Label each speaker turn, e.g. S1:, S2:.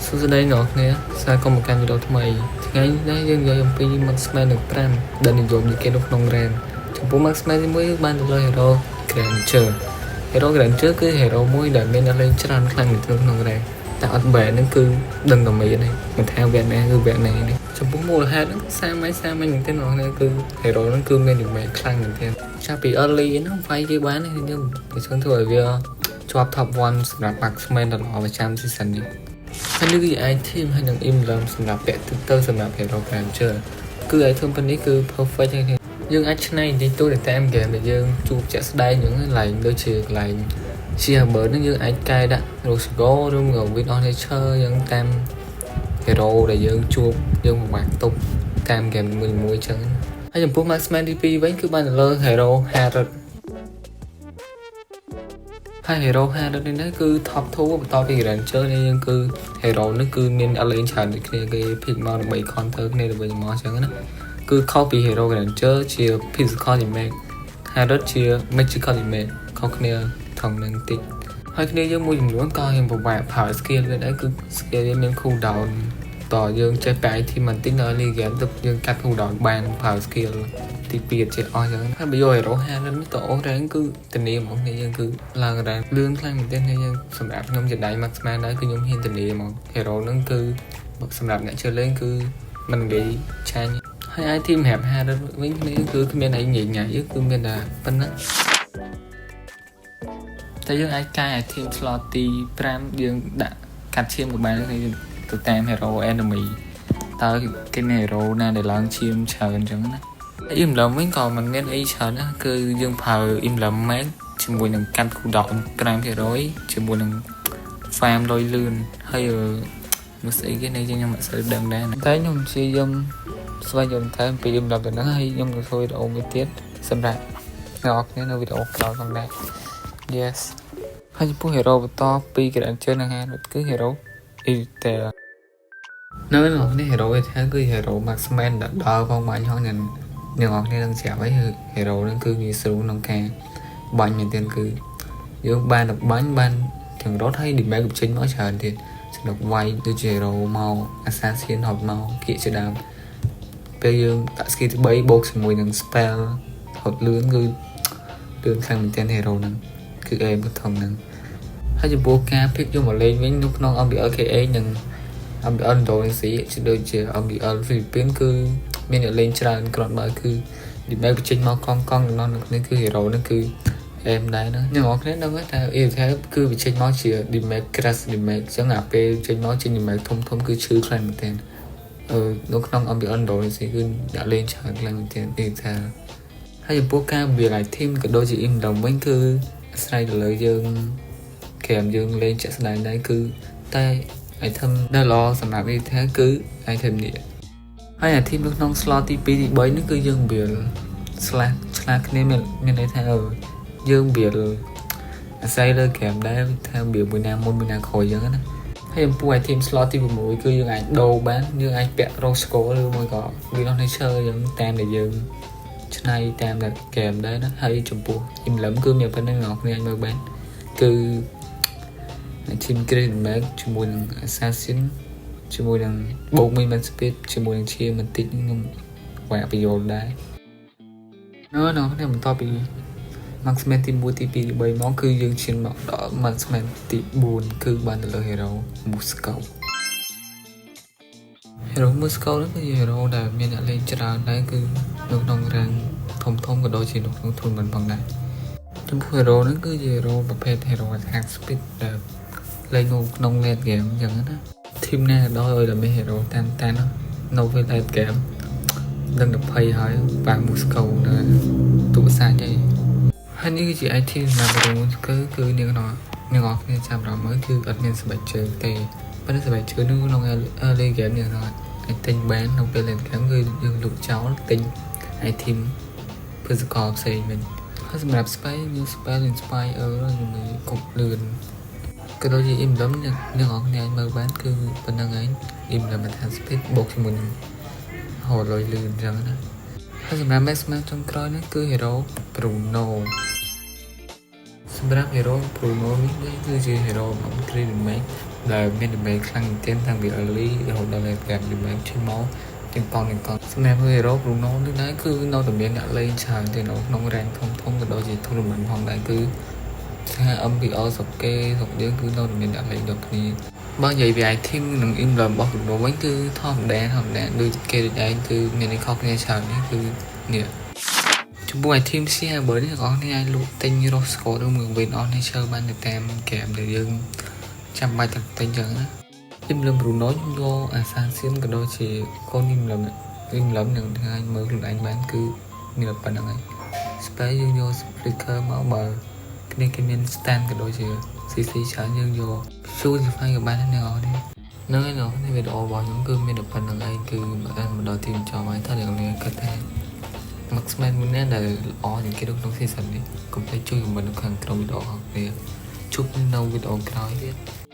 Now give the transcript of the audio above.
S1: សួស្តីអ្នកនាងស្វាគមន៍មកកាន់វីដេអូថ្មីថ្ងៃនេះយើងនិយាយអំពី Marksman នឹង5ដែលនិយមជាគេនៅក្នុង RAM ចំពោះ Marksman ទី1គឺបានទៅលើ Hero Granger Hero Granger គឺ Hero មួយដែលមានអ្នកលេងច្រើនខ្លាំងនៅក្នុង RAM តែអត់បែរហ្នឹងគឺដឹងតែមានទេមិនថាវគ្គណាគឺវគ្គណានេះចំពោះមូលហេតុហ្នឹងសាមញ្ញមែនទេអ្នកនាងគឺ Hero ហ្នឹងគឺមានជំនាញខ្លាំងមែនទេចាប់ពី early ហ្នឹងវាយគេបានយើងទៅជឿធ្វើឲ្យវាជាប់ top 1 សម្រាប់ Marksman ដល់ប្រចាំ season នេះហើយនេះគឺ item ហើយនឹង emblem សម្រាប់ពាក់ទឹកទៅសម្រាប់ Hero Granger គឺ item ប៉ុណ្នេះគឺ perfect ហើយយើងអាចឆ្នៃនិយាយទៅតាម game ដែលយើងជួបជាក់ស្ដែងហ្នឹងឡើងដូចជាកន្លែង Shearber ហ្នឹងយើងអាចកែដាក់ Rosego ឬក៏ Win on Nature យើងតាម Hero ដែលយើងជួបយើងពិបាកទប់តាម game មួយៗចឹងហើយចំពោះ Marksman ទី2វិញគឺបានទៅលើ Hero Harrodហើយ Hero Harrod នេះគឺ top 2បន្តពី Ranger នេះយើងគឺ Hero នេះគឺមានអលេងច្រើនដូចគ្នាគេ pick មកដើម្បី counter គ្នាទៅវិញមកអញ្ចឹងណាគឺខុសពី Hero Ranger ជា physical damage Harrod ជា magical damage ខុសគ្នាថងនឹងតិចហើយគ្នាយើងមួយចំនួនក៏យើងពិបាកប្រើ skill វាដែរគឺ skill វាមាន cooldown តើយើងចេះបែរ item បន្តិចនៅ early game ទៅយើងកាត់ cooldown បានប្រើ skill ទី2ជាអស់ចឹងហើយបើយក Hero Harrod នេះទៅអូស rank គឺធានាហ្មងគ្នាយើងគឺឡើង rank លឿនខ្លាំងមែនទែនហើយយើងសម្រាប់ខ្ញុំជាដៃ Marksman ដែរគឺខ្ញុំហ៊ានធានាហ្មង Hero ហ្នឹងគឺសម្រាប់អ្នកជឿលេងគឺមិននិយាយឆាញ់ហើយ item សម្រាប់ Harrod វិញគ្នាគឺគ្មានអីញ៉ៃញ៉ៃគឺមានតែប៉ុណ្ណឹងតែយើងអាចកែ item slot ទី5យើងដាក់កាត់ឈាមក៏បានដែរទៅតាម hero enemy តើគេមាន hero ណាដែលឡើងឈាមច្រើនអញ្ចឹងណា emblem វិញក៏មិនមានអីច្រើនណាគឺយើងប្រើ emblem max ជាមួយនឹងកាត់ cooldown 5% ជាមួយនឹង farm លុយលឿនហើយនោះស្អីគេនេះខ្ញុំអត់សូវដឹងដែរតែខ្ញុំព្យាយាមស្វែងយល់តាមពី emblem ទៅហ្នឹងហើយខ្ញុំនឹងធ្វើវីដេអូមួយទៀតសម្រាប់អ្នកនរគ្នានៅវីដេអូក្រោយផងដែរ Yes ហើយចំពោះ hero បន្តពី Granger នឹង Harrod គឺ hero Eater នៅក្នុងនេះ hero Eater គឺ hero Marksman ដែលដើរផងបាញ់ផងអ្នកនរគ្នានឹងស្រាប់ហើយ hero ហ្នឹងគឺងាយស្រួលក្នុងការបាញ់មែនទែនគឺយើងបានទៅបាញ់បានទាំងរត់ហើយ damage ចេញមកច្រើនទៀតសម្រាប់វាយដូចជា hero មក assassin ហត់មកគៀកជាដើមពេលយើងដាក់ skill ទី3បូកជាមួយនឹង spell ហត់លឿនគឺលឿនខ្លាំងមែនទែន hero ហ្នឹងគឺ aim ក៏ធំហ្នឹងហើយចំពោះការ pick យកមកលេងវិញនៅក្នុង MBL KA និង MBL Indonesia ជាដូចជា MBL Philippines គឺមានអ្នកលេងច្រើនគ្រាន់បើគឺ damage បញ្ចេញមកកង់នៅនេះគឺ hero ហ្នឹងគឺ aim ដែរណាអ្នកនរគ្នាដឹងថា EVT គឺបញ្ចេញមកជា damage crash damage អញ្ចឹងអាពេលចេញមកជា damage ធំគឺឈឺខ្លាំងមែនទែននៅក្នុង MBL Indonesia គឺអ្នកលេងច្រើនខ្លាំងមែនទែន EVT ហើយចំពោះការ build item ក៏ដូចជា emblem វិញគឺអាស្រ័យទៅលើយើងហ្គេមយើងលេងជាក់ស្ដែងដែរគឺតែ item ដែលល្អសម្រាប់នេះថាគឺ item នេះហើយ item នៅក្នុង slot ទី2ទី3នេះគឺយើង build slash ឆ្លាតគ្នាមានន័យថាយើង build អាស្រ័យលើហ្គេមដែរថា build មួយណាមុនមួយណាក្រោយអញ្ចឹងណាហើយចំពោះ item slot ទី6គឺយើងអាចដូរបានយើងអាចពាក់ Rosego ឬមួយក៏ Win on Nature អញ្ចឹងតាមដែលយើងឆ្នៃតាមតែហ្គេមដែរណាហើយចំពោះ emblem គឺមានប៉ុណ្ណឹងអ្នកគ្នាអាចមើលបានគឺ team grade damage ជាមួយនឹង assassin ជាមួយនឹងបូក movement speed ជាមួយនឹងឈាមបន្តិចខ្ញុំវាក់បញ្យល់ដែរនៅគ្នាបន្តពី Marksman ទី1ទី2ទី3មកគឺយើងឈានមកដល់ Marksman ទី4គឺបានទៅលើ hero Musco hero Musco នេះគឺ hero ដែលមានអ្នកលេងច្រើនដែរគឺនៅក្នុង rank ធំក៏ដូចជានៅក្នុង tournament ផងដែរចំពោះ hero ហ្នឹងគឺ hero ប្រភេទ hero attack speed ដែលលេងក្នុង late game អញ្ចឹងណា team ណាដល់ឲ្យតែមាន hero តាន់នៅពេល late game ដឹងតែភ័យហើយបាក់ Musco នៅទូរស័ព្ទហើយនេះគឺជា item សម្រាប់ hero Musco គឺអ្នកនរគ្នាចាំរំមើលគឺអត់មានស្បែកជើងទេប៉ុន្តែស្បែកជើងនោះក្នុង early game អ្នកនរអាចទិញបាននៅពេល late game គឺយើងលុបចោលទិញ item physical ផ្សេងវិញហើយសម្រាប់ spell យើង spell inspire ជាមួយគប់លឿនក៏ដូចជា emblem អ្នកនរគ្នាអាចមើលបានគឺប៉ុណ្្នឹងឯង emblem attack speed បូកជាមួយនឹងហូរលុយលឿនអញ្ចឹងណាហើយសម្រាប់ Marksman ចុងក្រោយនេះគឺ hero Bruno សម្រាប់ hero Bruno នេះគឺជា hero 3 remake là bên được mấy khăn tên thằng bị ở lý hồi đó là gặp được mấy chuyên máu tiếng con xong em hơi rốt luôn nó lúc đấy cứ nó tụi mình đã lên trời thì nó rang thông cái đó gì thông được mình hôm nay cứ âm bị ở sọc kê sọc đĩa cứ đâu tụi mình đã lấy được thì bao giờ vì ai thêm đừng im lầm bóc được đồ bánh cứ thòm đen đưa kê được đấy cứ mình đi khóc nghe trời đấy cứ nè chúng buổi thêm xe bởi thì có ai lụt tên như Roscoe đâu mừng bên on hay chơi ban được tem kèm để dừng trăm bài tập tay chẳng á im lầm rủ nói chúng vô sang xin cái đôi chỉ con im lầm đừng anh mới được anh bán cứ như là phần này space dương vô speaker máu bờ nên cái miền stand cái đôi chỉ cc chả dương vô show thì phải cái bán thế nào đi nơi nó thì về độ bỏ những cơm miền được phần này cứ anh một đòi tìm cho máy thay được này có thể Maxman muốn nên là những cái đông season đi cũng phải chui của mình được hàng trong video học thì chúc lâu video cái nói biết